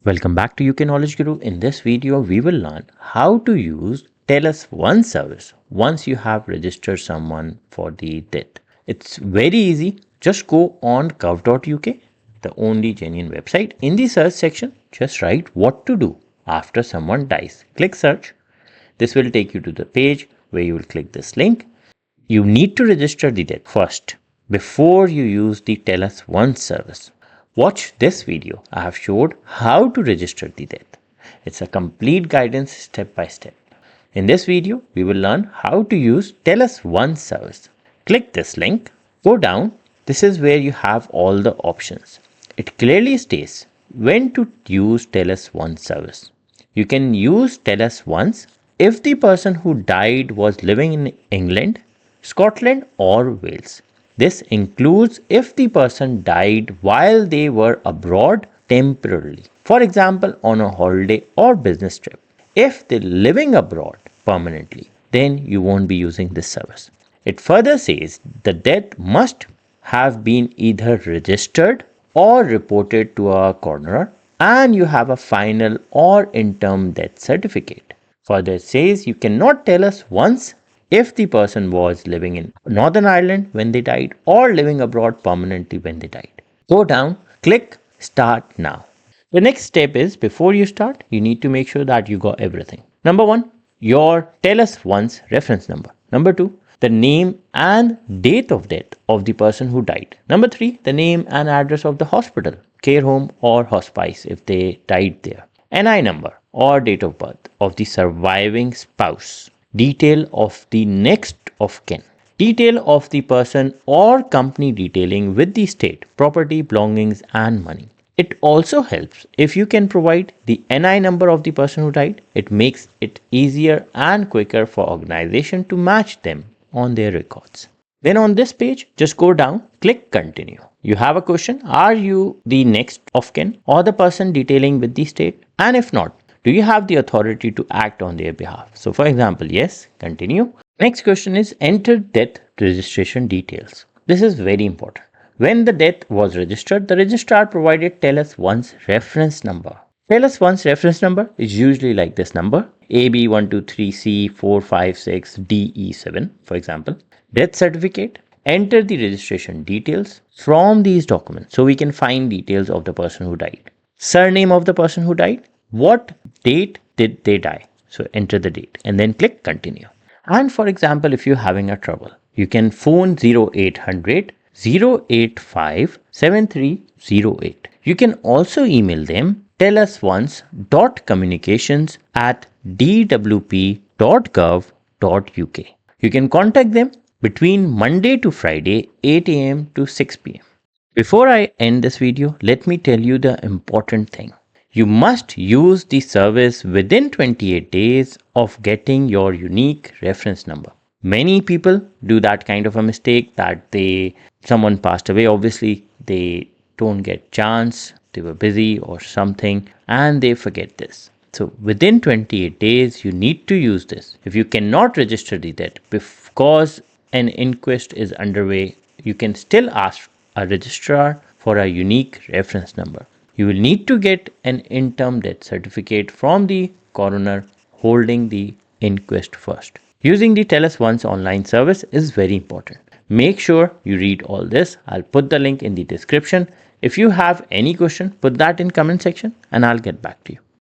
Welcome back to UK Knowledge Guru. In this video, we will learn how to use Tell Us One service once you have registered someone for the death. It's very easy. Just go on gov.uk, the only genuine website. In the search section, just write what to do after someone dies. Click search. This will take you to the page where you will click this link. You need to register the death first before you use the Tell Us One service. Watch this video. I have showed how to register the death. It's a complete guidance step by step. In this video, we will learn how to use Tell Us One service. Click this link, go down. This is where you have all the options. It clearly states when to use Tell Us One service. You can use Tell Us Once if the person who died was living in England, Scotland or Wales. This includes if the person died while they were abroad temporarily, for example on a holiday or business trip. If they're living abroad permanently, then you won't be using this service. It further says the death must have been either registered or reported to a coroner and you have a final or interim death certificate. Further, it says you cannot tell us once if the person was living in Northern Ireland when they died or living abroad permanently when they died. Go down, click Start Now. The next step is before you start, you need to make sure that you got everything. Number 1, your Tell Us Once reference number. Number 2, the name and date of death of the person who died. Number 3, the name and address of the hospital, care home or hospice if they died there. NI number or date of birth of the surviving spouse. Detail of the next of kin. Detail of the person or company detailing with the state, property, belongings and money. It also helps if you can provide the NI number of the person who died. It makes it easier and quicker for organization to match them on their records. Then on this page, just go down, click continue. You have a question, are you the next of kin or the person detailing with the state? And if not, do you have the authority to act on their behalf? So for example, yes, continue. Next question is enter death registration details. This is very important. When the death was registered, the registrar provided Tell Us Once reference number. Tell Us Once reference number is usually like this number, AB123C456DE7, for example. Death certificate. Enter the registration details from these documents so we can find details of the person who died. Surname of the person who died. What date did they die? So enter the date and then click continue. And for example, if you're having a trouble, you can phone 0800 085 7308. You can also email them tellusonce.communications@dwp.gov.uk. You can contact them between Monday to Friday 8 a.m. to 6 p.m. Before I end this video, let me tell you the important thing. You must use the service within 28 days of getting your unique reference number. Many people do that kind of a mistake that someone passed away. Obviously, they don't get chance. They were busy or something and they forget this. So within 28 days, you need to use this. If you cannot register the death because an inquest is underway, you can still ask a registrar for a unique reference number. You will need to get an interim death certificate from the coroner holding the inquest first. Using the Tell Us Once online service is very important. Make sure you read all this. I'll put the link in the description. If you have any question, put that in comment section and I'll get back to you.